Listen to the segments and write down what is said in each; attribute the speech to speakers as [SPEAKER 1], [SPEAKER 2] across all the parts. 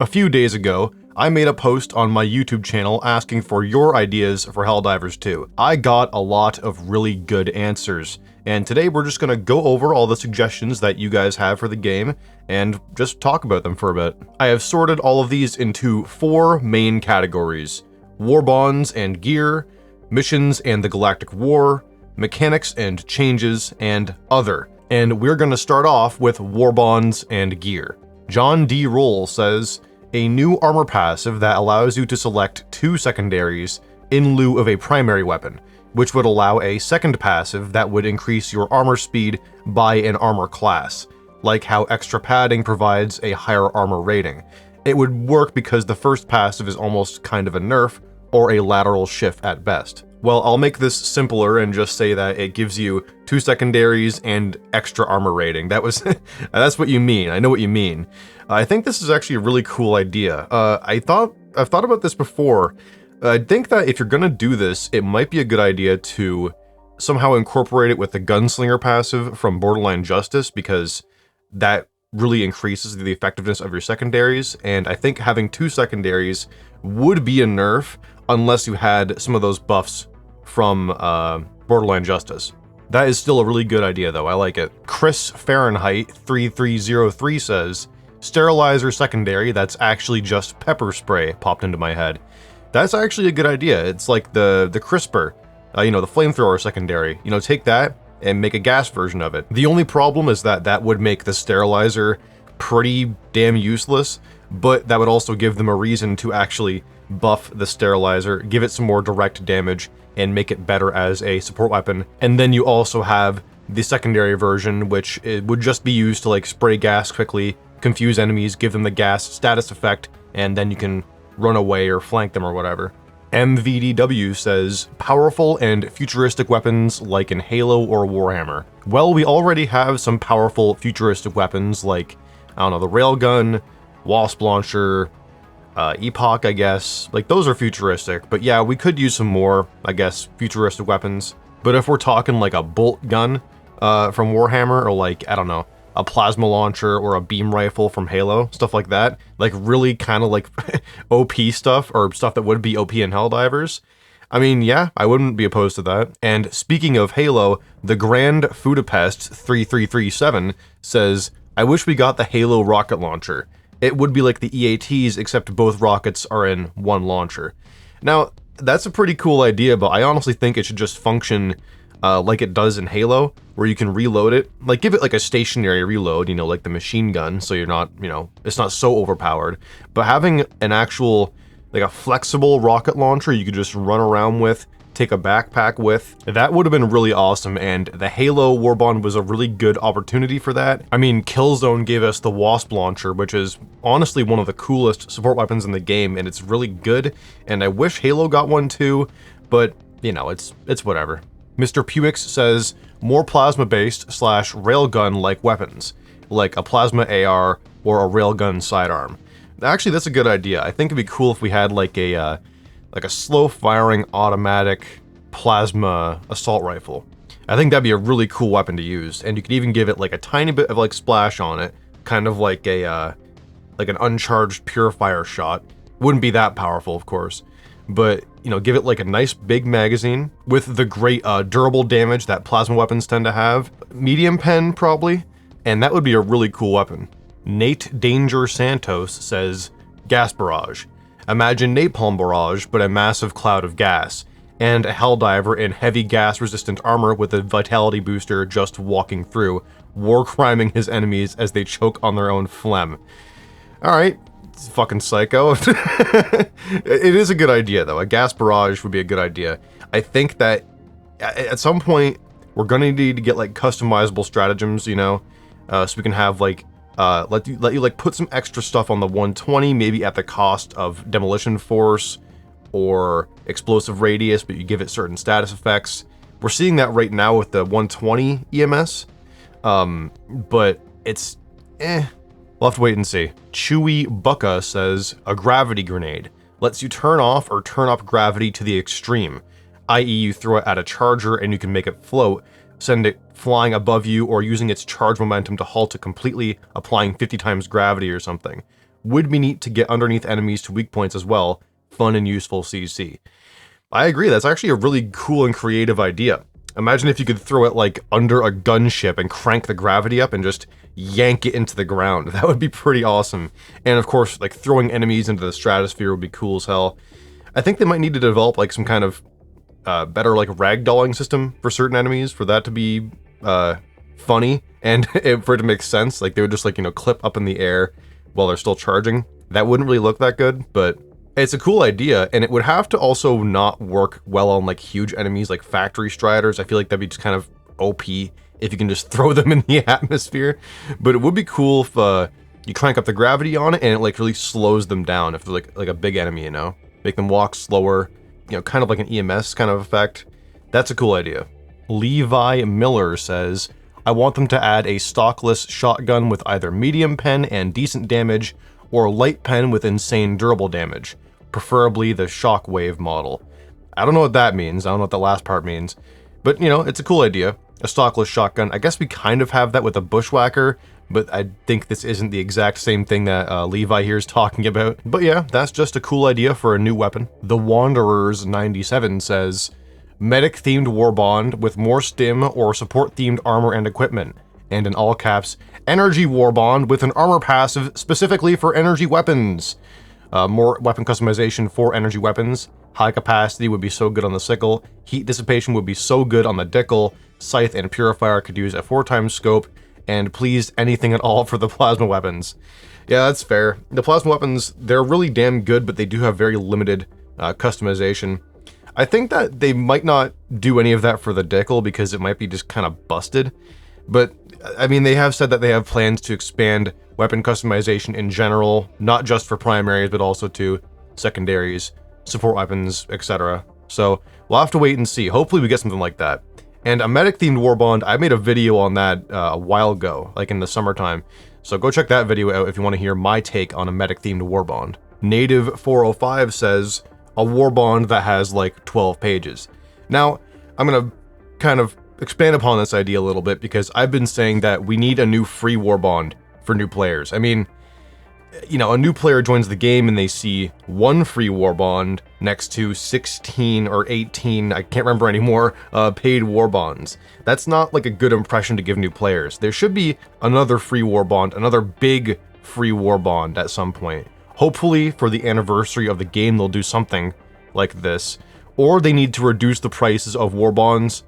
[SPEAKER 1] A few days ago, I made a post on my YouTube channel asking for your ideas for Helldivers 2. I got a lot of really good answers, and today we're just gonna go over all the suggestions that you guys have for the game and just talk about them for a bit. I have sorted all of these into 4 main categories: Warbonds and gear, missions and the Galactic War, mechanics and changes, and other. And we're gonna start off with Warbonds and gear. John D. Roll says, a new armor passive that allows you to select 2 secondaries in lieu of a primary weapon, which would allow a second passive that would increase your armor speed by an armor class, like how extra padding provides a higher armor rating. It would work because the first passive is almost kind of a nerf or a lateral shift at best. Well, I'll make this simpler and just say that it gives you 2 secondaries and extra armor rating. That's what you mean. I know what you mean. I think this is actually a really cool idea. I've thought about this before. I think that if you're gonna do this, it might be a good idea to somehow incorporate it with the Gunslinger passive from Borderline Justice, because that really increases the effectiveness of your secondaries, and I think having 2 secondaries would be a nerf unless you had some of those buffs from Borderline Justice. That is still a really good idea though, I like it. Chris Fahrenheit 3303 says, sterilizer secondary that's actually just pepper spray popped into my head. That's actually a good idea. It's like the crisper, the flamethrower secondary. Take that and make a gas version of it. The only problem is that would make the sterilizer pretty damn useless, but that would also give them a reason to actually buff the sterilizer, give it some more direct damage, and make it better as a support weapon. And then you also have the secondary version, which it would just be used to spray gas quickly, confuse enemies, give them the gas status effect, and then you can run away or flank them or whatever. MVDW says, powerful and futuristic weapons like in Halo or Warhammer. Well, we already have some powerful futuristic weapons like, the railgun, wasp launcher, Epoch, I guess. Those are futuristic, but yeah, we could use some more, futuristic weapons. But if we're talking a bolt gun from Warhammer, or a plasma launcher or a beam rifle from Halo, stuff like that, really kind of OP stuff, or stuff that would be OP in Helldivers, yeah, I wouldn't be opposed to that. And speaking of Halo, the Grand Budapest 3337 says, I wish we got the Halo rocket launcher. It would be like the EATs, except both rockets are in one launcher. Now, that's a pretty cool idea, but I honestly think it should just function like it does in Halo, where you can reload it. Give it a stationary reload, like the machine gun, so you're not, it's not so overpowered. But having an actual, a flexible rocket launcher you could just run around with, take a backpack with, that would have been really awesome, and the Halo Warbond was a really good opportunity for that. Killzone gave us the Wasp launcher, which is honestly one of the coolest support weapons in the game, and it's really good, and I wish Halo got one too, but, it's whatever. Mr. Puix says, more plasma-based / railgun-like weapons, like a plasma AR or a railgun sidearm. Actually, that's a good idea. I think it'd be cool if we had a slow-firing automatic plasma assault rifle. I think that'd be a really cool weapon to use, and you could even give it a tiny bit of splash on it, kind of like an uncharged purifier shot. Wouldn't be that powerful, of course, but give it a nice big magazine with the great durable damage that plasma weapons tend to have. Medium pen, probably, and that would be a really cool weapon. Nate Danger Santos says, gas barrage. Imagine napalm barrage, but a massive cloud of gas, and a Helldiver in heavy gas-resistant armor with a vitality booster just walking through, war-criming his enemies as they choke on their own phlegm. Alright, it's fucking psycho. It is a good idea, though. A gas barrage would be a good idea. I think that at some point, we're gonna need to get customizable stratagems, so we can have let you put some extra stuff on the 120, maybe at the cost of demolition force or explosive radius, but you give it certain status effects. We're seeing that right now with the 120 EMS, but it's we'll have to wait and see. Chewy Bucka says, a gravity grenade lets you turn off or turn up gravity to the extreme, i.e. you throw it at a charger and you can make it float, send it flying above you, or using its charge momentum to halt it completely, applying 50 times gravity or something. Would be neat to get underneath enemies to weak points as well. Fun and useful CC. I agree, that's actually a really cool and creative idea. Imagine if you could throw it like under a gunship and crank the gravity up and just yank it into the ground. That would be pretty awesome. And of course, like throwing enemies into the stratosphere would be cool as hell. I think they might need to develop like some kind of better like ragdolling system for certain enemies for that to be funny and for it to make sense. Like they would just like, you know, clip up in the air while they're still charging. That wouldn't really look that good, but it's a cool idea, and it would have to also not work well on like huge enemies like factory striders. I feel like that'd be just kind of OP if you can just throw them in the atmosphere. But it would be cool if you crank up the gravity on it and it like really slows them down if they're like a big enemy, you know? Make them walk slower, you know, kind of like an EMS kind of effect. That's a cool idea. Levi Miller says, I want them to add a stockless shotgun with either medium pen and decent damage, or light pen with insane durable damage, preferably the shockwave model. I don't know what that means, I don't know what the last part means, but you know, it's a cool idea. A stockless shotgun, I guess we kind of have that with a bushwhacker, but I think this isn't the exact same thing that Levi here is talking about. But yeah, that's just a cool idea for a new weapon. The Wanderers 97 says, medic-themed warbond with more stim or support-themed armor and equipment. And in all caps, energy warbond with an armor passive specifically for energy weapons. More weapon customization for energy weapons. High capacity would be so good on the sickle. Heat dissipation would be so good on the dickle. Scythe and purifier could use a 4x scope. And please, anything at all for the plasma weapons. Yeah, that's fair. The plasma weapons, they're really damn good, but they do have very limited customization. I think that they might not do any of that for the dickle because it might be just kind of busted. But, I mean, they have said that they have plans to expand weapon customization in general, not just for primaries, but also to secondaries, support weapons, etc. So, we'll have to wait and see. Hopefully we get something like that. And a medic-themed warbond, I made a video on that a while ago, like in the summertime. So go check that video out if you want to hear my take on a medic-themed warbond. Native 405 says, a warbond that has like 12 pages. Now, I'm gonna kind of expand upon this idea a little bit because I've been saying that we need a new free warbond for new players. I mean, you know, a new player joins the game and they see one free warbond next to 16 or 18, I can't remember anymore, paid warbonds. That's not like a good impression to give new players. There should be another free warbond, another big free warbond at some point. Hopefully for the anniversary of the game they'll do something like this, or they need to reduce the prices of warbonds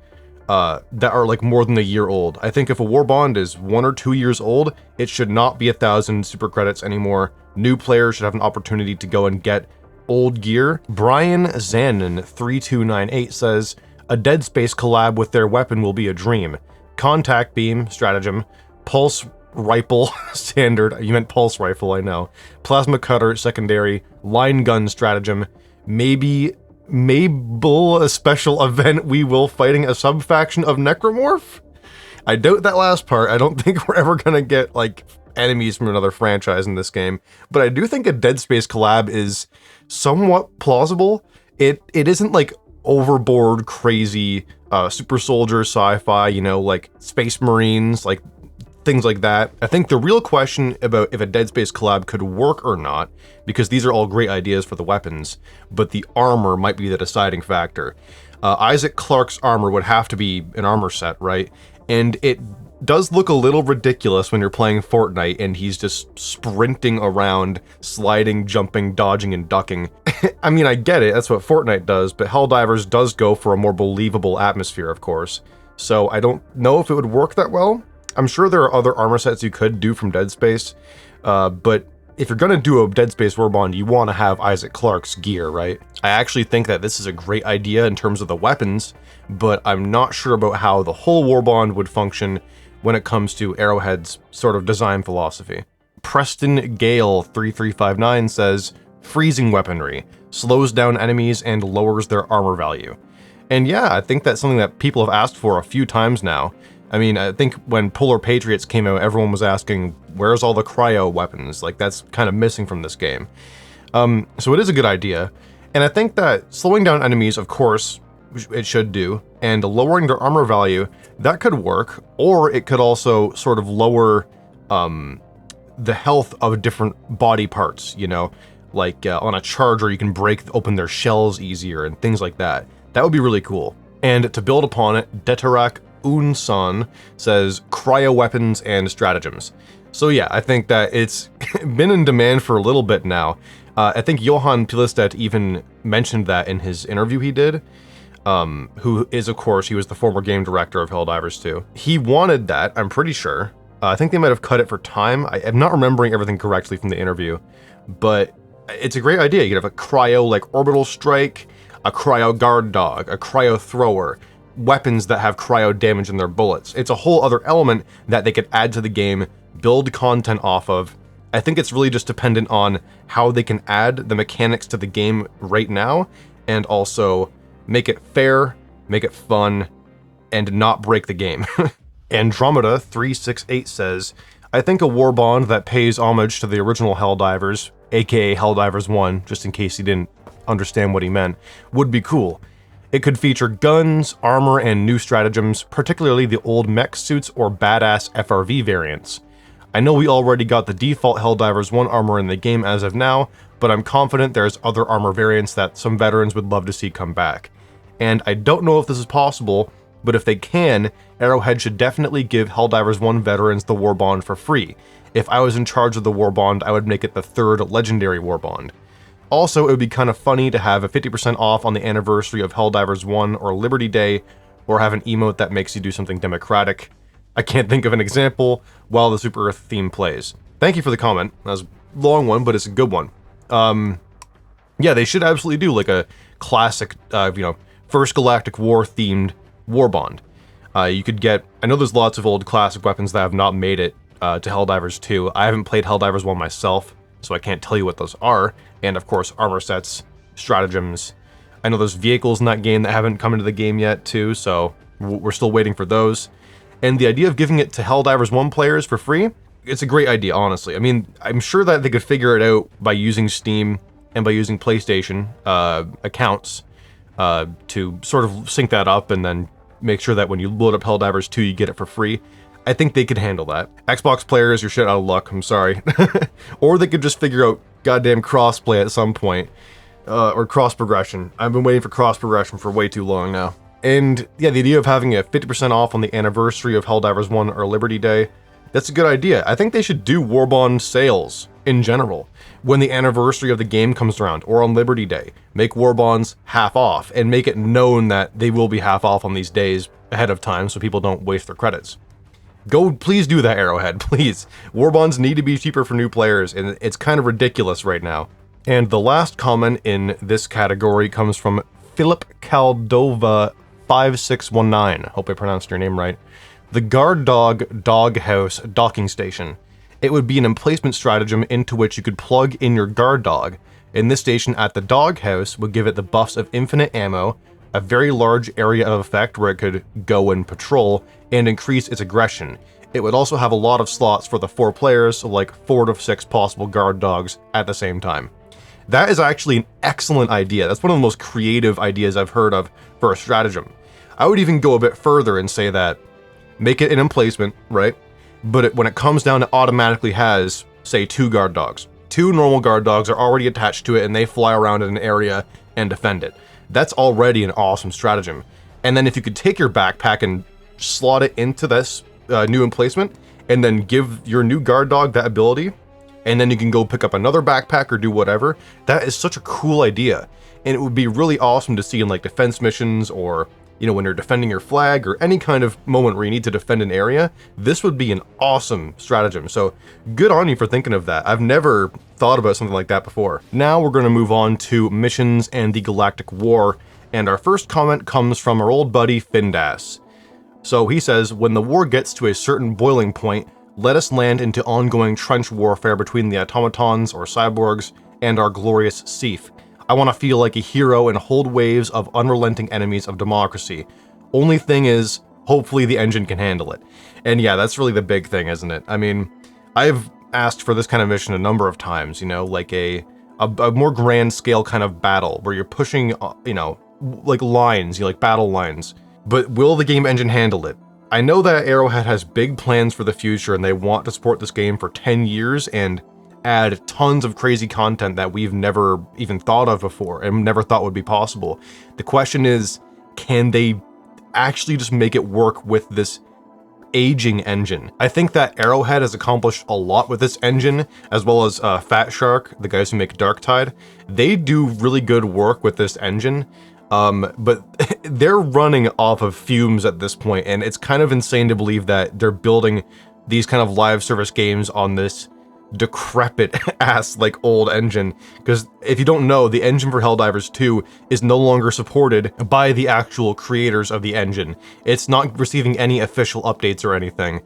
[SPEAKER 1] that are like more than a year old. I think if a warbond is 1 or 2 years old, it should not be 1,000 super credits anymore. New players should have an opportunity to go and get old gear. Brian Zanin 3298 says, a Dead Space collab with their weapon will be a dream. Contact beam, stratagem, pulse rifle, standard, you meant pulse rifle, I know. Plasma cutter, secondary, line gun stratagem, maybe a special event we will fighting a sub-faction of Necromorph? I doubt that last part. I don't think we're ever gonna get, like, enemies from another franchise in this game, but I do think a Dead Space collab is somewhat plausible. It isn't, like, overboard crazy super soldier sci-fi, you know, like Space Marines, like things like that. I think the real question about if a Dead Space collab could work or not, because these are all great ideas for the weapons, but the armor might be the deciding factor. Isaac Clarke's armor would have to be an armor set, right? And it does look a little ridiculous when you're playing Fortnite and he's just sprinting around, sliding, jumping, dodging, and ducking. I mean, I get it, that's what Fortnite does, but Helldivers does go for a more believable atmosphere, of course. So I don't know if it would work that well. I'm sure there are other armor sets you could do from Dead Space, but if you're gonna do a Dead Space Warbond, you want to have Isaac Clarke's gear, right? I actually think that this is a great idea in terms of the weapons, but I'm not sure about how the whole Warbond would function when it comes to Arrowhead's sort of design philosophy. Preston Gale 3359 says, freezing weaponry, slows down enemies and lowers their armor value. And yeah, I think that's something that people have asked for a few times now. I mean, I think when Polar Patriots came out, everyone was asking, where's all the cryo weapons? Like, that's kind of missing from this game. So it is a good idea. And I think that slowing down enemies, of course, it should do, and lowering their armor value, that could work, or it could also sort of lower the health of different body parts, you know, like on a charger you can break open their shells easier and things like that. That would be really cool. And to build upon it, Detarak Unsan says cryo weapons and stratagems. So yeah, I think that it's been in demand for a little bit now. I think Johan Pilistet even mentioned that in his interview he did, who is, of course, he was the former game director of Helldivers 2. He wanted that, I'm pretty sure. I think they might have cut it for time. I'm not remembering everything correctly from the interview, but it's a great idea. You could have a cryo, like, orbital strike, a cryo guard dog, a cryo thrower, weapons that have cryo damage in their bullets. It's a whole other element that they could add to the game, build content off of. I think it's really just dependent on how they can add the mechanics to the game right now, and also make it fair, make it fun, and not break the game. Andromeda 368 says, I think a warbond that pays homage to the original Helldivers, aka Helldivers 1, just in case you didn't understand what he meant, would be cool. It could feature guns, armor, and new stratagems, particularly the old mech suits or badass FRV variants. I know we already got the default Helldivers 1 armor in the game as of now, but I'm confident there's other armor variants that some veterans would love to see come back. And I don't know if this is possible, but if they can, Arrowhead should definitely give Helldivers 1 veterans the Warbond for free. If I was in charge of the Warbond, I would make it the 3rd legendary Warbond. Also, it would be kind of funny to have a 50% off on the anniversary of Helldivers 1 or Liberty Day, or have an emote that makes you do something democratic. I can't think of an example while the Super Earth theme plays. Thank you for the comment. That was a long one, but it's a good one. Yeah, they should absolutely do like a classic, First Galactic War themed Warbond. You could get, I know there's lots of old classic weapons that have not made it to Helldivers 2. I haven't played Helldivers 1 myself, so I can't tell you what those are. And of course, armor sets, stratagems. I know there's vehicles in that game that haven't come into the game yet too, so we're still waiting for those. And the idea of giving it to Helldivers 1 players for free, it's a great idea, honestly. I mean, I'm sure that they could figure it out by using Steam and by using PlayStation accounts to sort of sync that up and then make sure that when you load up Helldivers 2, you get it for free. I think they could handle that. Xbox players, you're shit out of luck, I'm sorry. Or they could just figure out goddamn crossplay at some point, or cross progression. I've been waiting for cross progression for way too long now. And yeah, the idea of having a 50% off on the anniversary of Helldivers 1 or Liberty Day, that's a good idea. I think they should do Warbond sales in general when the anniversary of the game comes around, or on Liberty Day. Make Warbonds half off, and make it known that they will be half off on these days ahead of time so people don't waste their credits. Please do that, Arrowhead, please. Warbonds need to be cheaper for new players, and it's kind of ridiculous right now. And the last comment in this category comes from Philip Caldova 5619. Hope I pronounced your name right. The Guard Dog Doghouse Docking Station. It would be an emplacement stratagem into which you could plug in your guard dog. And this station at the doghouse would give it the buffs of infinite ammo, a very large area of effect where it could go and patrol, and increase its aggression. It would also have a lot of slots for the 4 players, so like 4 to 6 possible guard dogs at the same time. That is actually an excellent idea. That's one of the most creative ideas I've heard of for a stratagem. I would even go a bit further and say that, make it an emplacement, right? But when it comes down, it automatically has, say, 2 guard dogs. 2 normal guard dogs are already attached to it, and they fly around in an area and defend it. That's already an awesome stratagem. And then if you could take your backpack and slot it into this new emplacement, and then give your new guard dog that ability, and then you can go pick up another backpack or do whatever, that is such a cool idea. And it would be really awesome to see in like defense missions, or when you're defending your flag, or any kind of moment where you need to defend an area. This would be an awesome stratagem. So good on you for thinking of that. I've never thought about something like that before. Now we're going to move on to missions and the Galactic War. And our first comment comes from our old buddy Findas. So he says, when the war gets to a certain boiling point, let us land into ongoing trench warfare between the automatons or cyborgs and our glorious Seif. I want to feel like a hero and hold waves of unrelenting enemies of democracy. Only thing is, hopefully the engine can handle it. And yeah, that's really the big thing, isn't it? I mean, I've asked for this kind of mission a number of times, like a more grand scale kind of battle where you're pushing, like lines, like battle lines. But will the game engine handle it? I know that Arrowhead has big plans for the future and they want to support this game for 10 years and add tons of crazy content that we've never even thought of before and never thought would be possible. The question is, can they actually just make it work with this aging engine? I think that Arrowhead has accomplished a lot with this engine, as well as Fat Shark, the guys who make Darktide. They do really good work with this engine, but they're running off of fumes at this point, and it's kind of insane to believe that they're building these kind of live service games on this decrepit ass like old engine, because if you don't know, the engine for Helldivers 2 is no longer supported by the actual creators of the engine. It's not receiving any official updates or anything.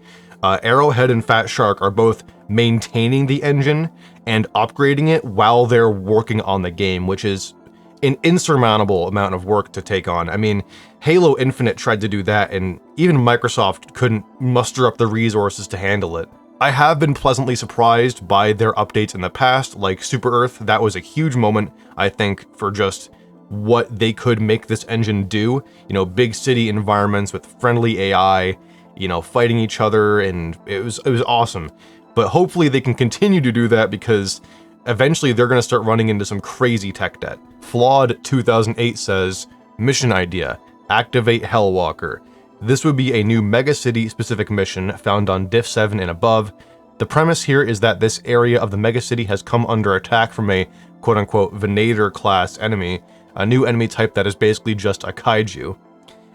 [SPEAKER 1] Arrowhead and Fat Shark are both maintaining the engine and upgrading it while they're working on the game, which is an insurmountable amount of work to take on. I mean, Halo Infinite tried to do that, and even Microsoft couldn't muster up the resources to handle it. I have been pleasantly surprised by their updates in the past, like Super Earth. That was a huge moment, I think, for just what they could make this engine do. You know, big city environments with friendly AI, you know, fighting each other, and it was awesome. But hopefully they can continue to do that, because eventually they're going to start running into some crazy tech debt. Flawed 2008 says, mission idea, activate Hellwalker. This would be a new megacity specific mission found on Diff 7 and above. The premise here is that this area of the megacity has come under attack from a quote-unquote Venator class enemy, a new enemy type that is basically just a kaiju.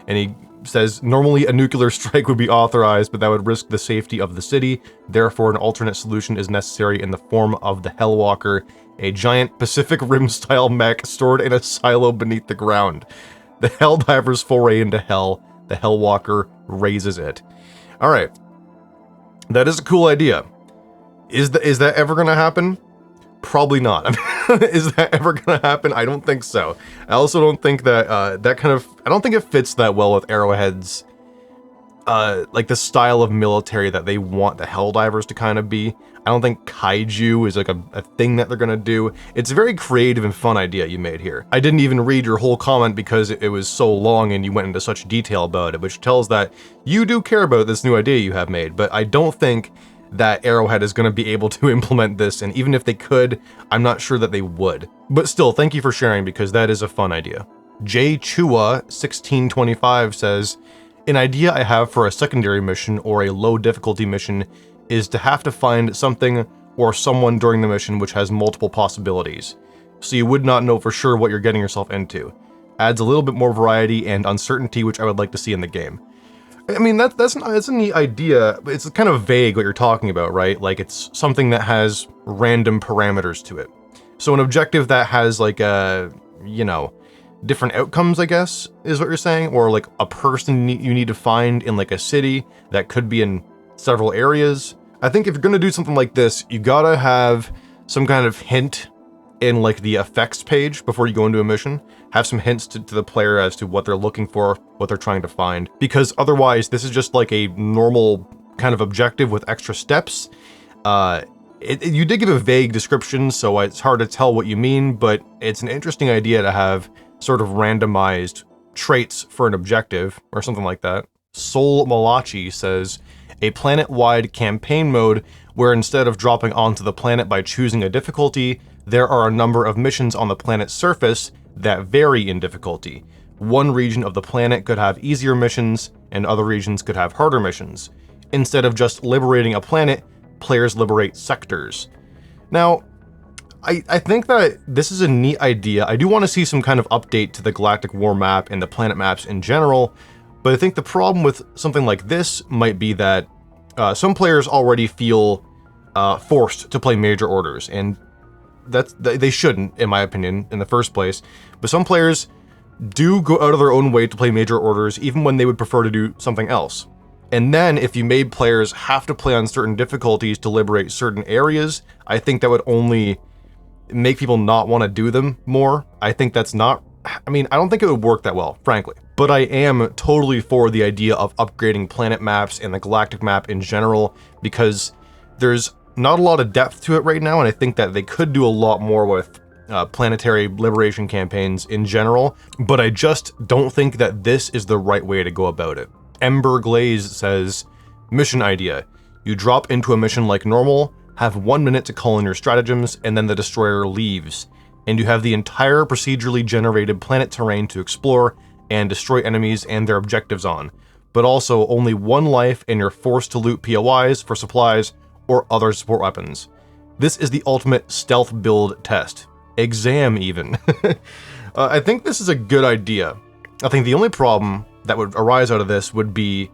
[SPEAKER 1] And he says, normally a nuclear strike would be authorized, but that would risk the safety of the city. Therefore, an alternate solution is necessary in the form of the Hellwalker, a giant Pacific Rim style mech stored in a silo beneath the ground. The Helldivers foray into hell. The Hellwalker raises it. All right, that is a cool idea. Is that ever gonna happen? Probably not. Is that ever gonna happen? I don't think so. I also don't think that I don't think it fits that well with Arrowhead's like the style of military that they want the Helldivers to kind of be. I don't think kaiju is like a thing that they're gonna do. It's a very creative and fun idea you made here. I didn't even read your whole comment because it was so long and you went into such detail about it, which tells that you do care about this new idea you have made, but I don't think that Arrowhead is gonna be able to implement this, and even if they could, I'm not sure that they would. But still, thank you for sharing, because that is a fun idea. J Chua 1625 says, an idea I have for a secondary mission or a low difficulty mission is to have to find something or someone during the mission which has multiple possibilities, so you would not know for sure what you're getting yourself into. Adds a little bit more variety and uncertainty, which I would like to see in the game. I mean, that's a neat idea, but it's kind of vague what you're talking about, right? Like, it's something that has random parameters to it. So an objective that has like a, you know, different outcomes, I guess, is what you're saying? Or like a person you need to find in like a city that could be in several areas. I think if you're gonna do something like this, you gotta have some kind of hint in like the effects page before you go into a mission. Have some hints to the player as to what they're looking for, what they're trying to find. Because otherwise, this is just like a normal kind of objective with extra steps. You did give a vague description, so it's hard to tell what you mean, but it's an interesting idea to have sort of randomized traits for an objective, or something like that. Soul Malachi says, a planet-wide campaign mode where instead of dropping onto the planet by choosing a difficulty, there are a number of missions on the planet's surface that vary in difficulty. One region of the planet could have easier missions, and other regions could have harder missions. Instead of just liberating a planet, players liberate sectors. Now, I think that this is a neat idea. I do want to see some kind of update to the Galactic War map and the planet maps in general, but I think the problem with something like this might be that some players already feel forced to play major orders, and they shouldn't, in my opinion, in the first place. But some players do go out of their own way to play major orders, even when they would prefer to do something else. And then if you made players have to play on certain difficulties to liberate certain areas, I think that would only make people not want to do them more. I think that's not, I mean, I don't think it would work that well, frankly. But I am totally for the idea of upgrading planet maps and the galactic map in general, because there's not a lot of depth to it right now, and I think that they could do a lot more with planetary liberation campaigns in general, but I just don't think that this is the right way to go about it. Ember Glaze says, mission idea. You drop into a mission like normal, have 1 minute to call in your stratagems, and then the destroyer leaves. And you have the entire procedurally generated planet terrain to explore and destroy enemies and their objectives on. But also only 1 life, and you're forced to loot POIs for supplies or other support weapons. This is the ultimate stealth build test. Exam even. I think this is a good idea. I think the only problem that would arise out of this would be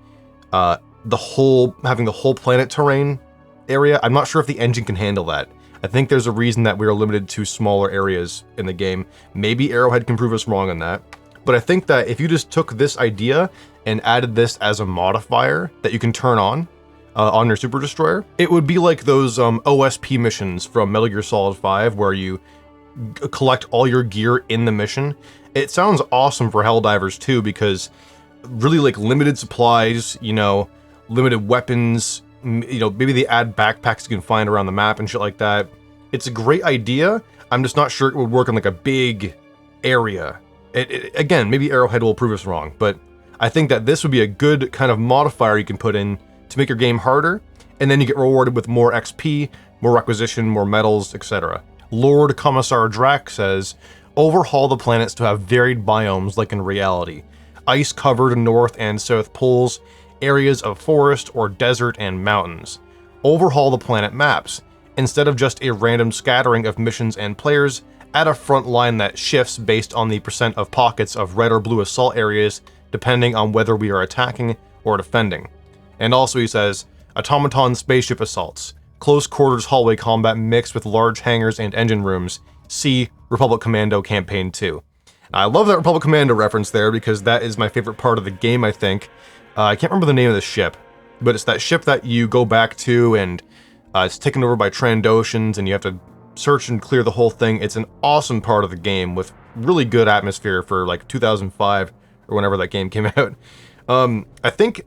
[SPEAKER 1] having the whole planet terrain area. I'm not sure if the engine can handle that. I think there's a reason that we are limited to smaller areas in the game. Maybe Arrowhead can prove us wrong on that. But I think that if you just took this idea and added this as a modifier that you can turn on your Super Destroyer, it would be like those OSP missions from Metal Gear Solid 5 where you collect all your gear in the mission. It sounds awesome for Helldivers 2 because really like limited supplies, you know, limited weapons, you know, maybe they add backpacks you can find around the map and shit like that. It's a great idea. I'm just not sure it would work on like a big area. Again, maybe Arrowhead will prove us wrong, but I think that this would be a good kind of modifier you can put in to make your game harder, and then you get rewarded with more XP, more requisition, more medals, etc. Lord Commissar Drac says, overhaul the planets to have varied biomes like in reality. Ice-covered North and South Poles, areas of forest or desert and mountains. Overhaul the planet maps. Instead of just a random scattering of missions and players, add a front line that shifts based on the percent of pockets of red or blue assault areas, depending on whether we are attacking or defending. And also he says, automaton spaceship assaults. Close quarters hallway combat mixed with large hangars and engine rooms. See Republic Commando Campaign 2. I love that Republic Commando reference there because that is my favorite part of the game, I think. I can't remember the name of the ship, but it's that ship that you go back to and it's taken over by Trandoshans and you have to search and clear the whole thing. It's an awesome part of the game with really good atmosphere for like 2005 or whenever that game came out. I think,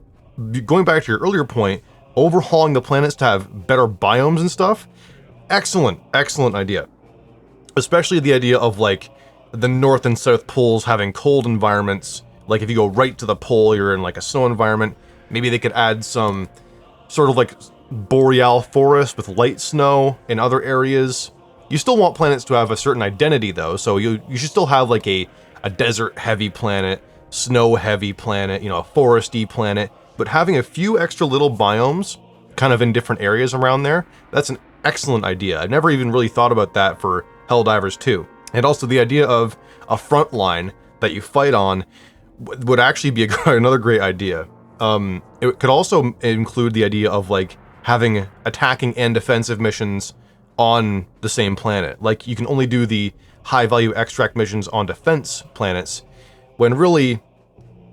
[SPEAKER 1] going back to your earlier point, overhauling the planets to have better biomes and stuff, excellent idea. Especially the idea of like the North and South Poles having cold environments. Like if you go right to the pole, you're in like a snow environment. Maybe they could add some sort of like boreal forest with light snow in other areas. You still want planets to have a certain identity though, so you should still have like a desert heavy planet, snow heavy planet, you know, a foresty planet, but having a few extra little biomes kind of in different areas around there, that's an excellent idea. I've never even really thought about that for Helldivers 2. And also the idea of a front line that you fight on would actually be another great idea. It could also include the idea of like having attacking and defensive missions on the same planet. Like you can only do the high value extract missions on defense planets, when really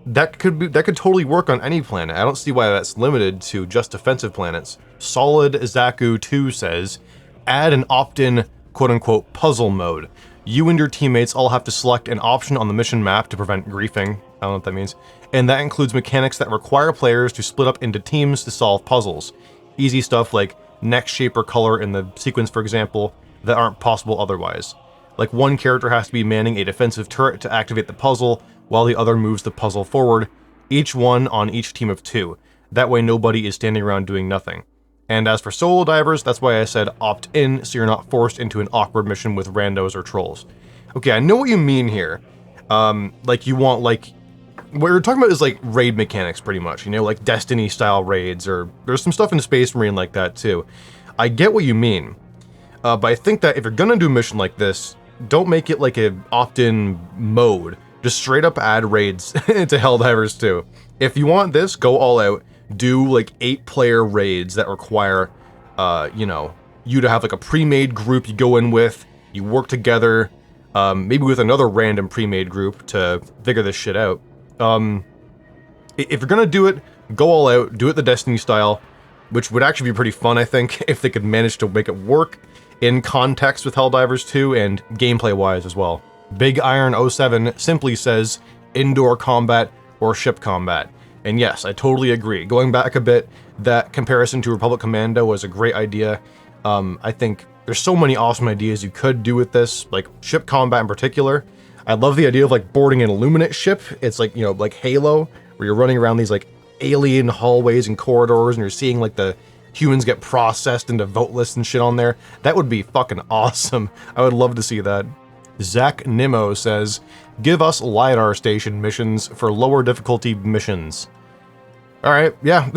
[SPEAKER 1] that could totally work on any planet. I don't see why that's limited to just defensive planets. Solid Zaku 2 says, add an opt-in quote-unquote puzzle mode. You and your teammates all have to select an option on the mission map to prevent griefing. I don't know what that means. And that includes mechanics that require players to split up into teams to solve puzzles. Easy stuff like neck shape or color in the sequence, for example, that aren't possible otherwise. Like one character has to be manning a defensive turret to activate the puzzle, while the other moves the puzzle forward, each one on each team of 2. That way nobody is standing around doing nothing. And as for solo divers, that's why I said opt in, so you're not forced into an awkward mission with randos or trolls. Okay, I know what you mean here. Like you want like, what you're talking about is like raid mechanics pretty much, you know, like Destiny style raids, or there's some stuff in Space Marine like that too. I get what you mean, but I think that if you're gonna do a mission like this, don't make it like a opt-in mode. Just straight up add raids to Helldivers 2. If you want this, go all out. Do like 8-player raids that require, you know, you to have like a pre-made group you go in with, you work together, maybe with another random pre-made group to figure this shit out. If you're gonna do it, go all out, do it the Destiny style, which would actually be pretty fun, I think, if they could manage to make it work in context with Helldivers 2 and gameplay-wise as well. Big Iron 07 simply says, indoor combat or ship combat. And yes, I totally agree. Going back a bit, that comparison to Republic Commando was a great idea. I think there's so many awesome ideas you could do with this, like ship combat in particular. I love the idea of like boarding an Illuminate ship. It's like, you know, like Halo, where you're running around these like alien hallways and corridors, and you're seeing like the humans get processed into vote lists and shit on there. That would be fucking awesome. I would love to see that. Zach Nimmo says, give us LiDAR station missions for lower difficulty missions. Alright, yeah,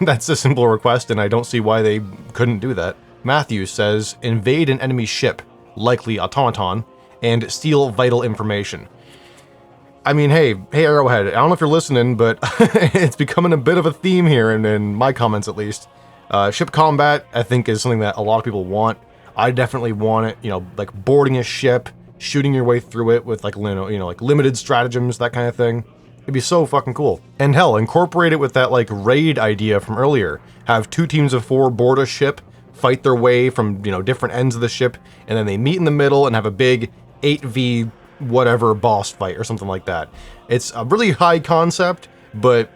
[SPEAKER 1] that's a simple request, and I don't see why they couldn't do that. Matthew says, invade an enemy ship, likely automaton, and steal vital information. I mean, hey Arrowhead, I don't know if you're listening, but it's becoming a bit of a theme here, in my comments at least. Ship combat, I think, is something that a lot of people want. I definitely want it, you know, like boarding a ship, shooting your way through it with like, you know, like limited stratagems, that kind of thing. It'd be so fucking cool. And hell, incorporate it with that like raid idea from earlier. Have 2 teams of 4 board a ship, fight their way from, you know, different ends of the ship, and then they meet in the middle and have a big 8v whatever boss fight or something like that. It's a really high concept, but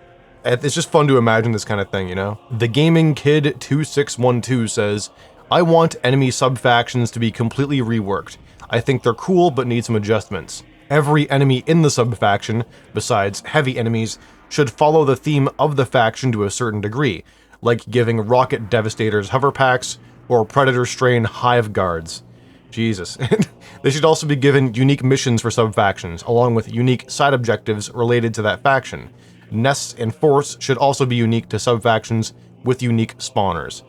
[SPEAKER 1] it's just fun to imagine this kind of thing, you know? The Gaming Kid 2612 says, I want enemy sub-factions to be completely reworked. I think they're cool, but need some adjustments. Every enemy in the sub-faction, besides heavy enemies, should follow the theme of the faction to a certain degree, like giving Rocket Devastators hover packs, or Predator Strain hive guards. Jesus. They should also be given unique missions for sub-factions, along with unique side objectives related to that faction. Nests and forts should also be unique to sub-factions with unique spawners.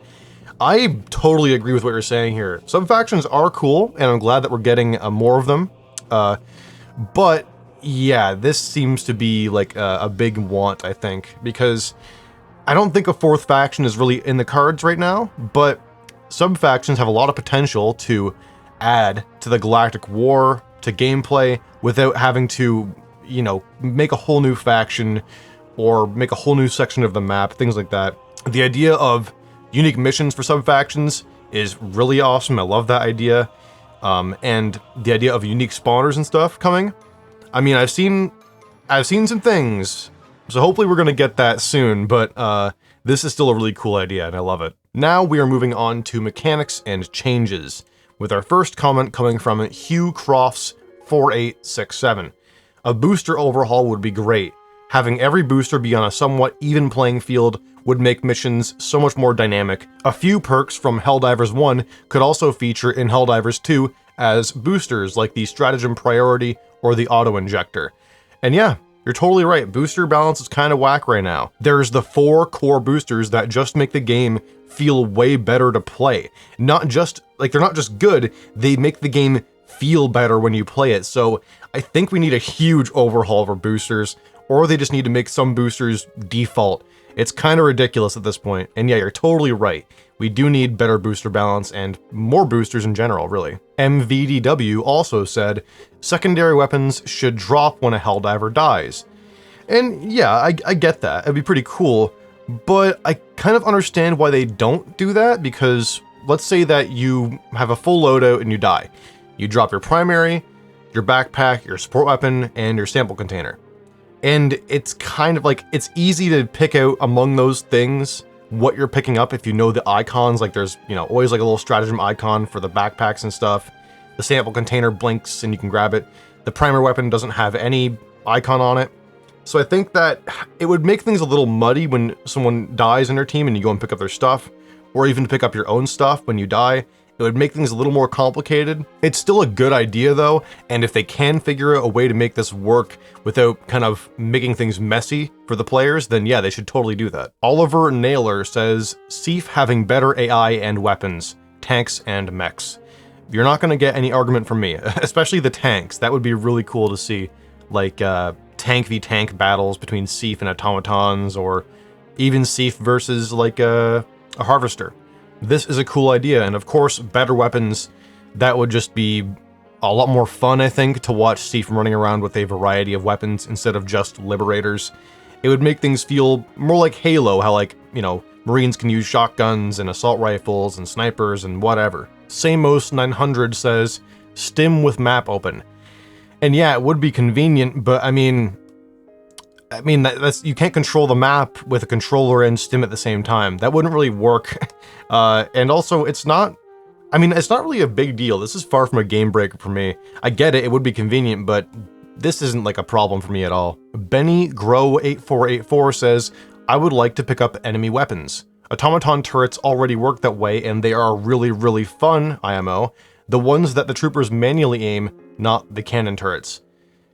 [SPEAKER 1] I totally agree with what you're saying here. Sub-factions are cool, and I'm glad that we're getting more of them. But yeah, this seems to be like a big want, I think, because I don't think a 4th faction is really in the cards right now, but sub-factions have a lot of potential to add to the Galactic War, to gameplay, without having to, you know, make a whole new faction or make a whole new section of the map, things like that. The idea of unique missions for sub-factions is really awesome. I love that idea. And the idea of unique spawners and stuff coming. I mean, I've seen some things, so hopefully we're gonna get that soon, but this is still a really cool idea, and I love it. Now we are moving on to mechanics and changes, with our first comment coming from Hugh Crofts 4867. A booster overhaul would be great. Having every booster be on a somewhat even playing field would make missions so much more dynamic. A few perks from Helldivers 1 could also feature in Helldivers 2 as boosters, like the Stratagem Priority or the Auto Injector. And yeah, you're totally right, booster balance is kind of whack right now. There's the 4 core boosters that just make the game feel way better to play. Not just, like, they're not just good, they make the game feel better when you play it. So I think we need a huge overhaul for boosters, or they just need to make some boosters default. It's kind of ridiculous at this point. And yeah, you're totally right. We do need better booster balance and more boosters in general, really. MVDW also said, secondary weapons should drop when a Helldiver dies. And yeah, I get that. It'd be pretty cool, but I kind of understand why they don't do that, because let's say that you have a full loadout and you die. You drop your primary, your backpack, your support weapon, and your sample container. And it's kind of like, it's easy to pick out among those things what you're picking up if you know the icons. Like there's, you know, always like a little stratagem icon for the backpacks and stuff. The sample container blinks and you can grab it. The primer weapon doesn't have any icon on it. So I think that it would make things a little muddy when someone dies in their team and you go and pick up their stuff, or even pick up your own stuff when you die. It would make things a little more complicated. It's still a good idea though, and if they can figure out a way to make this work without kind of making things messy for the players, then yeah, they should totally do that. Oliver Naylor says, Seif having better AI and weapons, tanks and mechs. You're not gonna get any argument from me, especially the tanks. That would be really cool to see, like tank v tank battles between Seif and automatons, or even Seif versus like a harvester. This is a cool idea, and of course, better weapons. That would just be a lot more fun, I think, to watch Seif running around with a variety of weapons instead of just Liberators. It would make things feel more like Halo, how, like, you know, Marines can use shotguns and assault rifles and snipers and whatever. Samos900 says, stim with map open. And yeah, it would be convenient, but I mean that's, you can't control the map with a controller and stim at the same time. That wouldn't really work. And also, it's not really a big deal. This is far from a game breaker for me. I get it, it would be convenient, but this isn't like a problem for me at all. Benny Grow 8484 says, I would like to pick up enemy weapons. Automaton turrets already work that way, and they are really, really fun, IMO. The ones that the troopers manually aim, not the cannon turrets.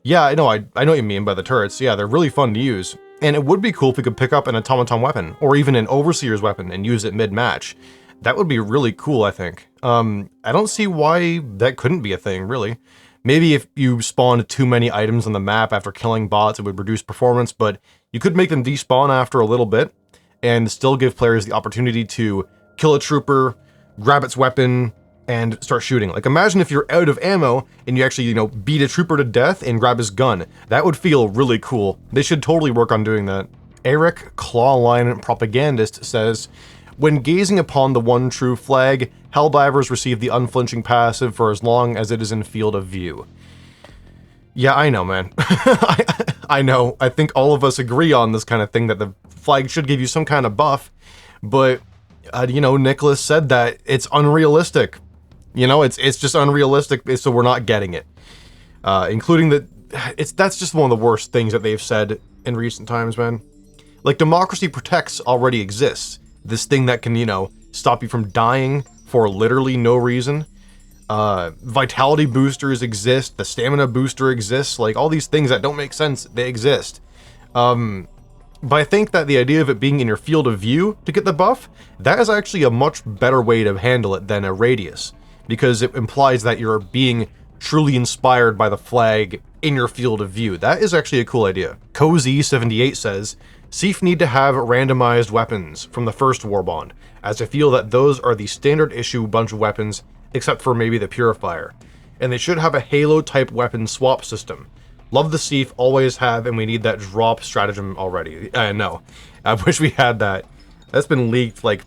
[SPEAKER 1] Yeah, I know what you mean by the turrets. Yeah, they're really fun to use. And it would be cool if we could pick up an automaton weapon, or even an overseer's weapon, and use it mid-match. That would be really cool, I think. I don't see why that couldn't be a thing, really. Maybe if you spawned too many items on the map after killing bots, it would reduce performance, but you could make them despawn after a little bit, and still give players the opportunity to kill a trooper, grab its weapon, and start shooting. Like, imagine if you're out of ammo and you actually, beat a trooper to death and grab his gun. That would feel really cool. They should totally work on doing that. Eric Clawline Propagandist says, when gazing upon the one true flag, Helldivers receive the unflinching passive for as long as it is in field of view. Yeah, I know, man. I know. I think all of us agree on this kind of thing, that the flag should give you some kind of buff, but, Nicholas said that it's unrealistic. It's just unrealistic, so we're not getting it. Including that's just one of the worst things that they've said in recent times, man. Like, Democracy Protects already exists. This thing that can, stop you from dying for literally no reason. Vitality boosters exist, the stamina booster exists, like all these things that don't make sense, they exist. But I think that the idea of it being in your field of view to get the buff, that is actually a much better way to handle it than a radius, because it implies that you're being truly inspired by the flag in your field of view. That is actually a cool idea. Cozy78 says, Seif need to have randomized weapons from the first Warbond, as I feel that those are the standard issue bunch of weapons, except for maybe the Purifier. And they should have a Halo-type weapon swap system. Love the Seif, always have, and we need that drop stratagem already. I know. I wish we had that. That's been leaked like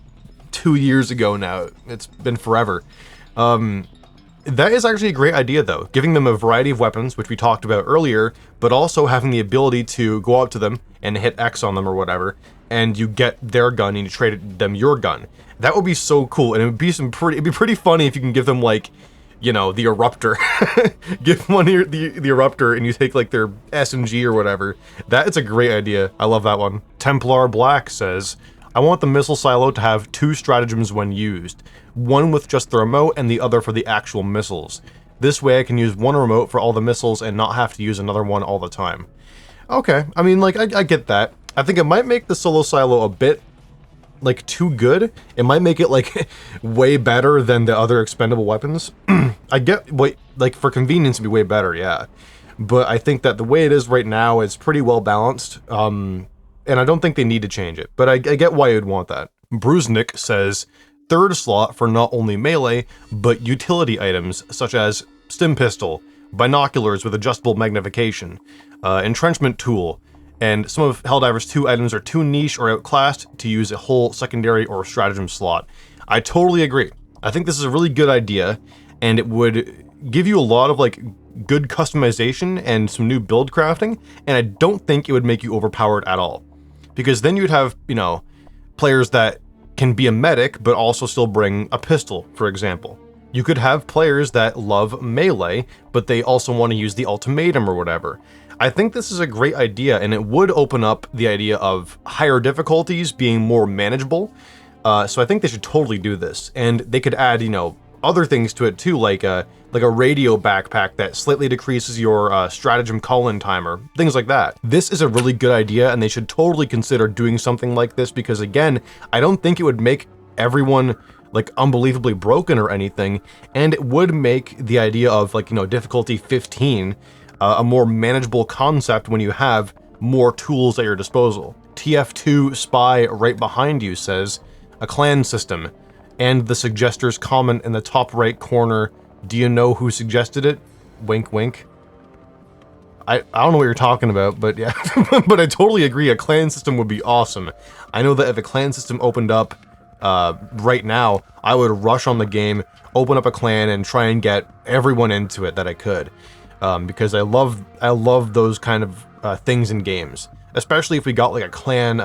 [SPEAKER 1] 2 years ago now. It's been forever. That is actually a great idea, though. Giving them a variety of weapons, which we talked about earlier, but also having the ability to go up to them and hit X on them or whatever, and you get their gun and you trade them your gun. That would be so cool, and it'd be pretty funny if you can give them, like, the Eruptor. Give one the Eruptor and you take, like, their SMG or whatever. That is a great idea. I love that one. Templar Black says, I want the missile silo to have 2 stratagems when used. One with just the remote and the other for the actual missiles. This way I can use one remote for all the missiles and not have to use another one all the time. Okay, I mean, like, I get that. I think it might make the solo silo a bit, like, too good. It might make it, like, way better than the other expendable weapons. I get, like, for convenience it'd be way better, yeah. But I think that the way it is right now is pretty well balanced. And I don't think they need to change it, but I get why you'd want that. Bruznik says, 3rd slot for not only melee, but utility items, such as stim pistol, binoculars with adjustable magnification, entrenchment tool, and some of Helldivers 2 items are too niche or outclassed to use a whole secondary or stratagem slot. I totally agree. I think this is a really good idea, and it would give you a lot of, like, good customization and some new build crafting, and I don't think it would make you overpowered at all. Because then you'd have, players that can be a medic, but also still bring a pistol, for example. You could have players that love melee, but they also want to use the ultimatum or whatever. I think this is a great idea, and it would open up the idea of higher difficulties being more manageable. So I think they should totally do this. And they could add, other things to it too, like a radio backpack that slightly decreases your stratagem call-in timer, things like that. This is a really good idea, and they should totally consider doing something like this, because again, I don't think it would make everyone, like, unbelievably broken or anything, and it would make the idea of, like, difficulty 15 a more manageable concept when you have more tools at your disposal. TF2 Spy right behind you says, a clan system, and the suggester's comment in the top right corner, do you know who suggested it? Wink wink. I don't know what you're talking about, but yeah. But I totally agree, a clan system would be awesome. I know that if a clan system opened up right now, I would rush on the game, open up a clan, and try and get everyone into it that I could. Because I love those kind of things in games. Especially if we got, like, a clan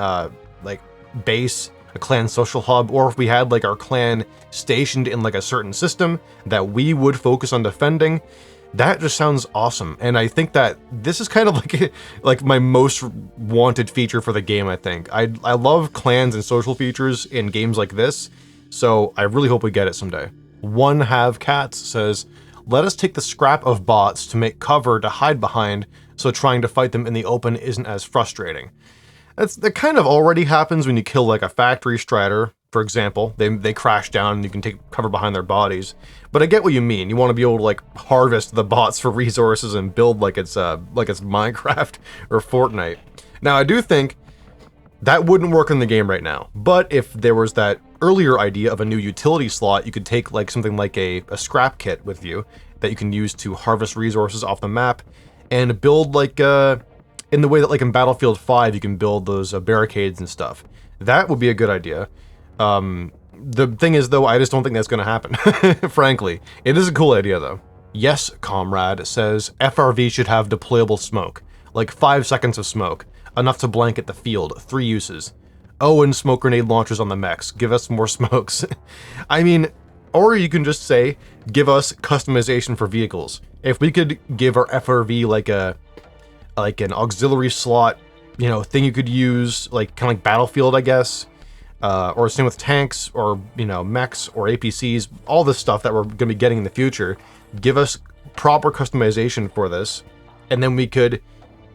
[SPEAKER 1] like base, a clan social hub, or if we had, like, our clan stationed in, like, a certain system that we would focus on defending. That just sounds awesome, and I think that this is kind of like my most wanted feature for the game. I think I love clans and social features in games like this, so I really hope we get it someday. One Have Cats says, "Let us take the scrap of bots to make cover to hide behind, so trying to fight them in the open isn't as frustrating." That kind of already happens when you kill like a factory strider, for example. They crash down and you can take cover behind their bodies. But I get what you mean. You want to be able to like harvest the bots for resources and build like it's Minecraft or Fortnite. Now I do think that wouldn't work in the game right now. But if there was that earlier idea of a new utility slot, you could take like something like a scrap kit with you that you can use to harvest resources off the map and build like in the way that like in Battlefield 5 you can build those barricades and stuff. That would be a good idea. The thing is though, I just don't think that's gonna happen, frankly. It is a cool idea though. Yes, Comrade says FRV should have deployable smoke, like 5 seconds of smoke, enough to blanket the field, 3 uses. Oh, and smoke grenade launchers on the mechs, give us more smokes. I mean, or you can just say, give us customization for vehicles. If we could give our FRV like an auxiliary slot, you know, thing you could use, like kind of like Battlefield, I guess. Or same with tanks, or, you know, mechs, or APCs, all this stuff that we're going to be getting in the future. Give us proper customization for this, and then we could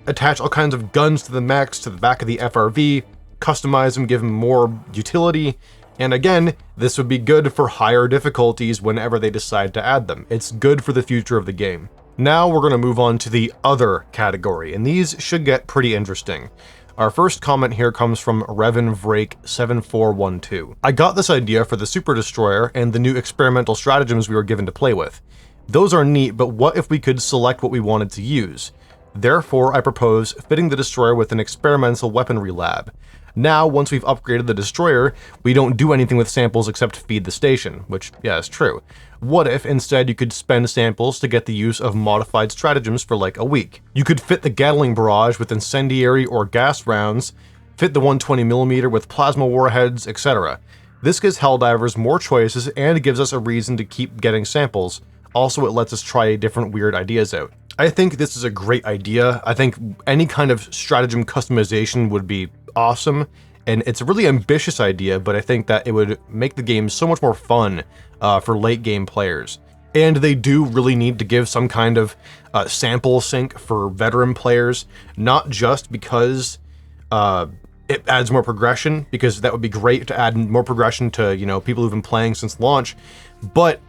[SPEAKER 1] attach all kinds of guns to the mechs, to the back of the FRV, customize them, give them more utility, and again, this would be good for higher difficulties whenever they decide to add them. It's good for the future of the game. Now we're going to move on to the other category, and these should get pretty interesting. Our first comment here comes from RevanVrake7412. "I got this idea for the Super Destroyer and the new experimental stratagems we were given to play with. Those are neat, but what if we could select what we wanted to use? Therefore, I propose fitting the destroyer with an experimental weaponry lab. Now, once we've upgraded the destroyer, we don't do anything with samples except feed the station," which, yeah, is true. "What if instead you could spend samples to get the use of modified stratagems for like a week? You could fit the Gatling barrage with incendiary or gas rounds, fit the 120mm with plasma warheads, etc. This gives Helldivers more choices and gives us a reason to keep getting samples. Also, it lets us try different weird ideas out." I think this is a great idea. I think any kind of stratagem customization would be awesome, and it's a really ambitious idea, but I think that it would make the game so much more fun for late game players. And they do really need to give some kind of sample sync for veteran players, not just because it adds more progression, because that would be great to add more progression to, you know, people who've been playing since launch, but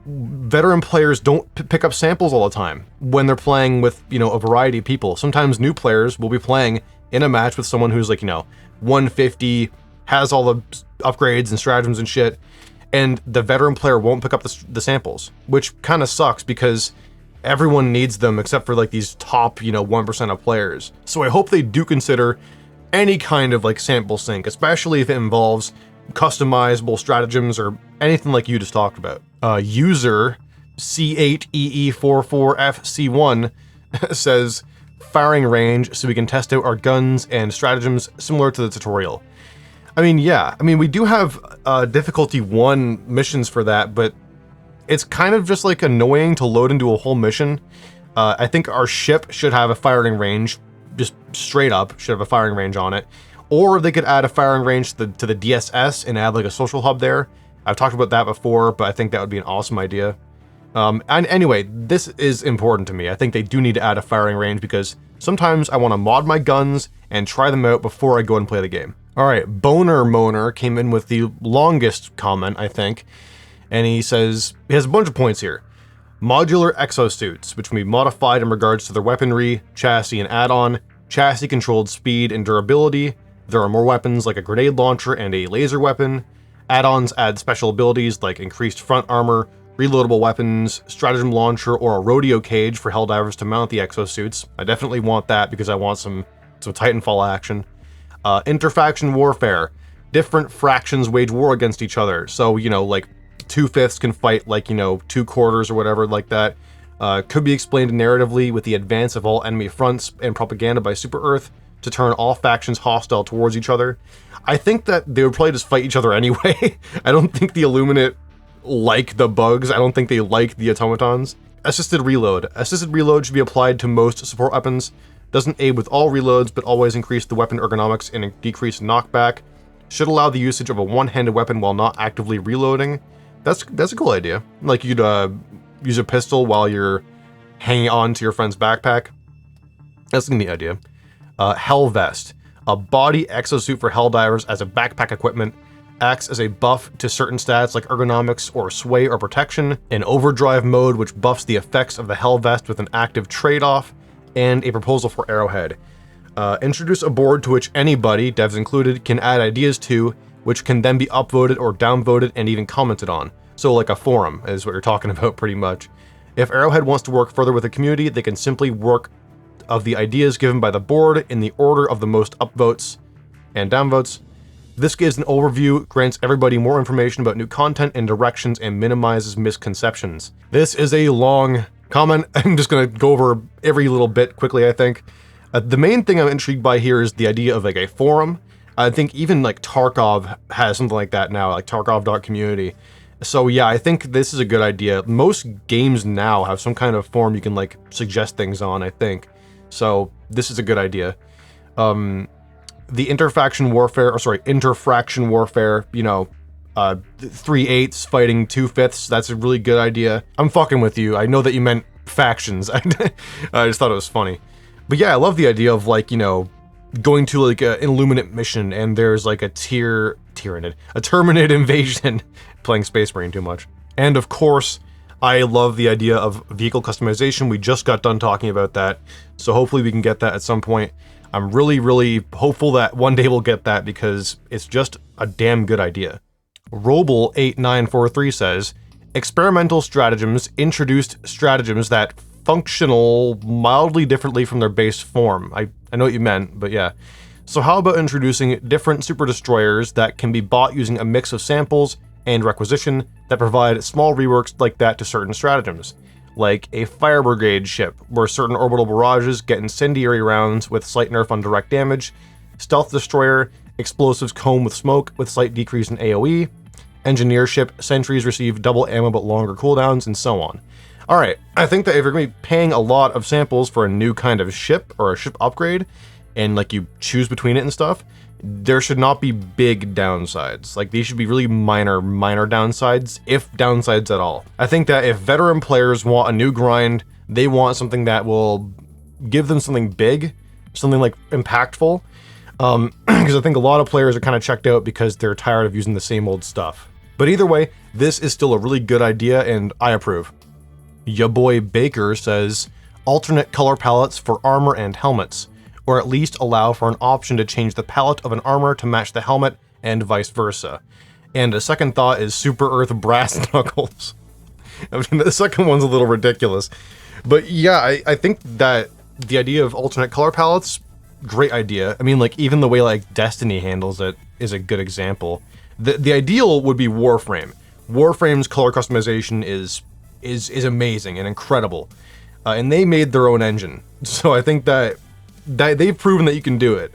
[SPEAKER 1] veteran players don't pick up samples all the time when they're playing with, you know, a variety of people. Sometimes new players will be playing in a match with someone who's like, you know, 150, has all the upgrades and stratagems and shit, and the veteran player won't pick up the samples, which kind of sucks because everyone needs them except for like these top, you know, 1% of players. So I hope they do consider any kind of like sample sync, especially if it involves customizable stratagems or anything like you just talked about. User C8EE44FC1 says, "Firing range so we can test out our guns and stratagems similar to the tutorial." I mean, yeah, I mean, we do have difficulty 1 missions for that, but it's kind of just like annoying to load into a whole mission. I think our ship should have a firing range, just straight up should have a firing range on it. Or they could add a firing range to the DSS and add like a social hub there. I've talked about that before, but I think that would be an awesome idea. And anyway, this is important to me. I think they do need to add a firing range because sometimes I want to mod my guns and try them out before I go and play the game. Alright, Boner Moaner came in with the longest comment, I think. And he says, he has a bunch of points here. Modular exosuits, which can be modified in regards to their weaponry, chassis, and add-on, chassis-controlled speed and durability. There are more weapons like a grenade launcher and a laser weapon. Add-ons add special abilities like increased front armor, reloadable weapons, stratagem launcher, or a rodeo cage for Helldivers to mount the exosuits. I definitely want that because I want some Titanfall action. Interfaction warfare. Different fractions wage war against each other. So, you know, like 2/5 can fight like, you know, 2/4 or whatever like that. Could be explained narratively with the advance of all enemy fronts and propaganda by Super Earth to turn all factions hostile towards each other. I think that they would probably just fight each other anyway. I don't think the Illuminate like the bugs. I don't think they like the automatons. Assisted reload. Assisted reload should be applied to most support weapons. Doesn't aid with all reloads, but always increase the weapon ergonomics and decrease knockback. Should allow the usage of a one-handed weapon while not actively reloading. That's a cool idea. Like you'd use a pistol while you're hanging on to your friend's backpack. That's a neat idea. Hell Vest. A body exosuit for Helldivers as a backpack equipment. Acts as a buff to certain stats like ergonomics or sway or protection. An overdrive mode which buffs the effects of the Hell Vest with an active trade-off. And a proposal for Arrowhead. Introduce a board to which anybody, devs included, can add ideas to, which can then be upvoted or downvoted and even commented on. So like a forum is what you're talking about pretty much. If Arrowhead wants to work further with the community, they can simply work of the ideas given by the board in the order of the most upvotes and downvotes. This gives an overview, grants everybody more information about new content and directions, and minimizes misconceptions. This is a long comment. I'm just going to go over every little bit quickly, I think. The main thing I'm intrigued by here is the idea of like a forum. I think even like Tarkov has something like that now, like Tarkov.community. So yeah, I think this is a good idea. Most games now have some kind of forum you can like suggest things on, I think. So this is a good idea. The interfaction warfare, you know, 3/8 fighting 2/5, that's a really good idea. I'm fucking with you. I know that you meant factions. I just thought it was funny. But yeah, I love the idea of like, you know, going to like an Illuminate mission and there's like a Terminid invasion. Playing Space Marine too much. And of course, I love the idea of vehicle customization. We just got done talking about that. So hopefully we can get that at some point. I'm really, really hopeful that one day we'll get that because it's just a damn good idea. Roble8943 says, experimental stratagems introduced stratagems that functional mildly differently from their base form. I know what you meant, but yeah. So how about introducing different super destroyers that can be bought using a mix of samples and requisition that provide small reworks like that to certain stratagems, like a fire brigade ship where certain orbital barrages get incendiary rounds with slight nerf on direct damage, stealth destroyer, explosives cone with smoke with slight decrease in AoE, engineer ship, sentries receive double ammo but longer cooldowns, and so on. Alright, I think that if you're going to be paying a lot of samples for a new kind of ship or a ship upgrade, and like you choose between it and stuff, there should not be big downsides. Like these should be really minor downsides, if downsides at all. I think that if veteran players want a new grind, they want something that will give them something big, something like impactful. Because I think a lot of players are kind of checked out because they're tired of using the same old stuff. But either way, this is still a really good idea and I approve. Ya boy Baker says, alternate color palettes for armor and helmets, or at least allow for an option to change the palette of an armor to match the helmet and vice versa. And a second thought is Super Earth brass knuckles. I mean, the second one's a little ridiculous. But yeah, I think that the idea of alternate color palettes, great idea. I mean, like even the way like Destiny handles it is a good example. The ideal would be Warframe. Warframe's color customization is amazing and incredible. And they made their own engine. So I think that they've proven that you can do it.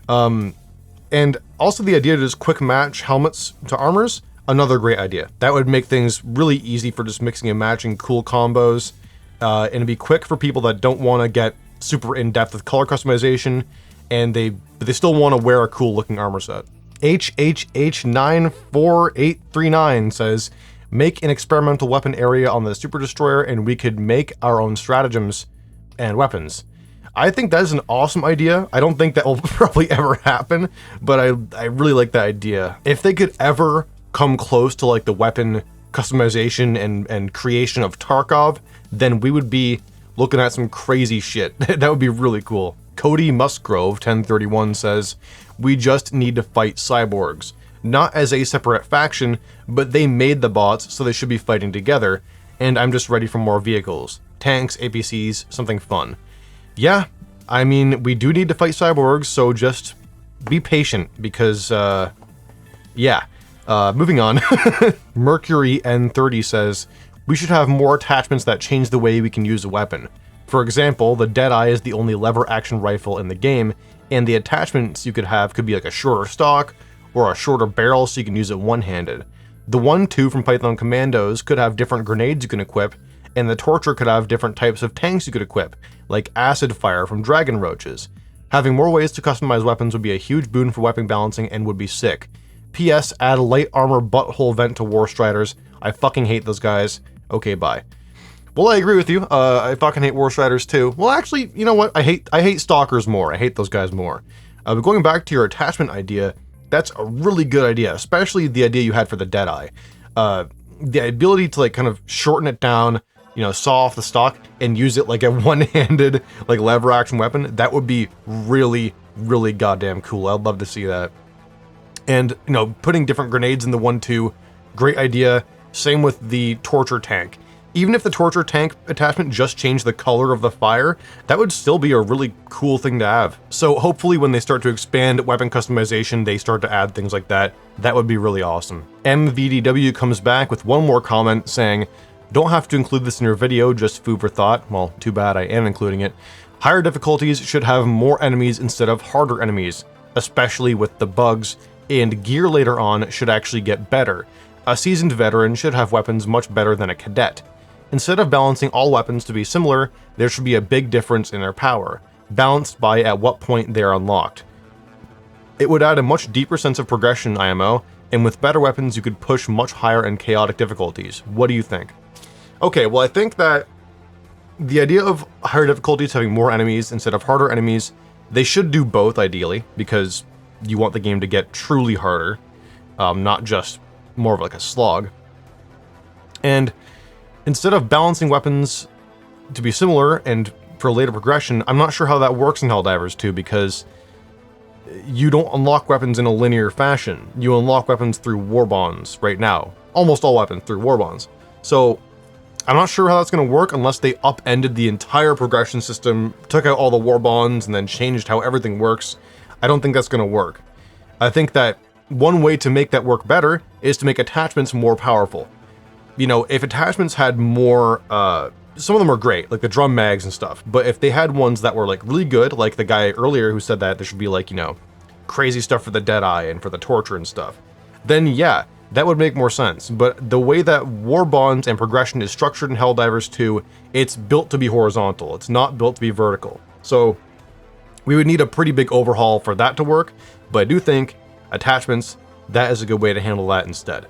[SPEAKER 1] And also the idea to just quick match helmets to armors, another great idea. That would make things really easy for just mixing and matching cool combos. And it'd be quick for people that don't want to get super in-depth with color customization, and they still want to wear a cool looking armor set. HHH94839 says, make an experimental weapon area on the Super Destroyer and we could make our own stratagems and weapons. I think that is an awesome idea. I don't think that will probably ever happen, but I really like that idea. If they could ever come close to like the weapon customization and creation of Tarkov, then we would be looking at some crazy shit. That would be really cool. Cody Musgrove 1031 says, we just need to fight cyborgs. Not as a separate faction, but they made the bots, so they should be fighting together, and I'm just ready for more vehicles. Tanks, APCs, something fun. Yeah, I mean, we do need to fight cyborgs, so just be patient, because, yeah. Moving on. Mercury N30 says, we should have more attachments that change the way we can use a weapon. For example, the Deadeye is the only lever action rifle in the game, and the attachments you could have could be like a shorter stock, or a shorter barrel so you can use it one-handed. The 1-2 from Python Commandos could have different grenades you can equip, and the Torture could have different types of tanks you could equip, like acid fire from dragon roaches. Having more ways to customize weapons would be a huge boon for weapon balancing and would be sick. P.S. Add a light armor butthole vent to War Striders. I fucking hate those guys. Okay, bye. Well, I agree with you. I fucking hate War Striders too. Well, actually, you know what? I hate Stalkers more. I hate those guys more. But going back to your attachment idea, that's a really good idea, especially the idea you had for the Deadeye. The ability to like kind of shorten it down, you know, saw off the stock and use it like a one-handed like lever action weapon, that would be really, really goddamn cool. I'd love to see that. And, you know, putting different grenades in the 1-2, great idea. Same with the Torture tank. Even if the Torture tank attachment just changed the color of the fire, that would still be a really cool thing to have. So hopefully when they start to expand weapon customization, they start to add things like that. That would be really awesome. MVDW comes back with one more comment saying, don't have to include this in your video, just food for thought. Well, too bad, I am including it. Higher difficulties should have more enemies instead of harder enemies, especially with the bugs, and gear later on should actually get better. A seasoned veteran should have weapons much better than a cadet. Instead of balancing all weapons to be similar, there should be a big difference in their power, balanced by at what point they are unlocked. It would add a much deeper sense of progression, IMO, and with better weapons you could push much higher and chaotic difficulties. What do you think? Okay, well I think that the idea of higher difficulties having more enemies instead of harder enemies, they should do both ideally, because you want the game to get truly harder, not just more of like a slog. And instead of balancing weapons to be similar and for later progression, I'm not sure how that works in Helldivers 2, because you don't unlock weapons in a linear fashion. You unlock weapons through Warbonds right now. Almost all weapons through Warbonds. So I'm not sure how that's going to work unless they upended the entire progression system, took out all the Warbonds, and then changed how everything works. I don't think that's going to work. I think that one way to make that work better is to make attachments more powerful. You know, if attachments had more, some of them are great, like the drum mags and stuff, but if they had ones that were like really good, like the guy earlier who said that there should be like, you know, crazy stuff for the Deadeye and for the Torture and stuff, then yeah, that would make more sense. But the way that Warbonds and progression is structured in Helldivers 2, it's built to be horizontal. It's not built to be vertical. So we would need a pretty big overhaul for that to work, but I do think attachments, that is a good way to handle that instead.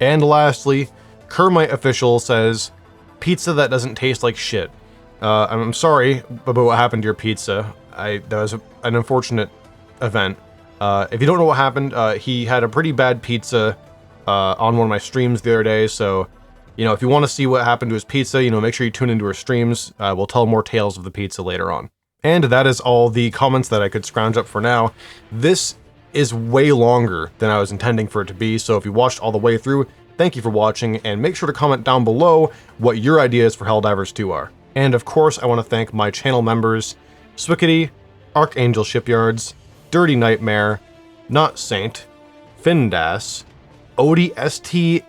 [SPEAKER 1] And lastly, Kermite Official says, pizza that doesn't taste like shit. I'm sorry about what happened to your pizza. That was an unfortunate event. If you don't know what happened, he had a pretty bad pizza on one of my streams the other day, so, you know, if you want to see what happened to his pizza, you know, make sure you tune into our streams. We'll tell more tales of the pizza later on. And that is all the comments that I could scrounge up for now. This is way longer than I was intending for it to be, so if you watched all the way through, thank you for watching, and make sure to comment down below what your ideas for Helldivers 2 are. And of course, I want to thank my channel members, Swickety, Archangel Shipyards, Dirty Nightmare, Not Saint, Findas, ODST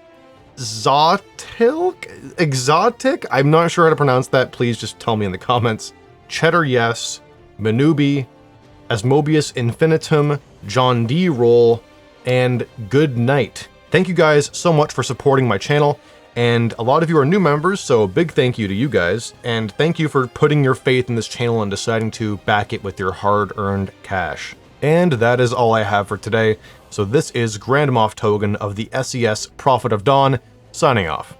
[SPEAKER 1] Exotic? I'm not sure how to pronounce that, please just tell me in the comments. Cheddar Yes, Manubi, Asmobius Infinitum, John D. Roll, and Good Night. Thank you guys so much for supporting my channel, and a lot of you are new members, so big thank you to you guys, and thank you for putting your faith in this channel and deciding to back it with your hard-earned cash. And that is all I have for today, so this is Grand Moff Togan of the SES Prophet of Dawn, signing off.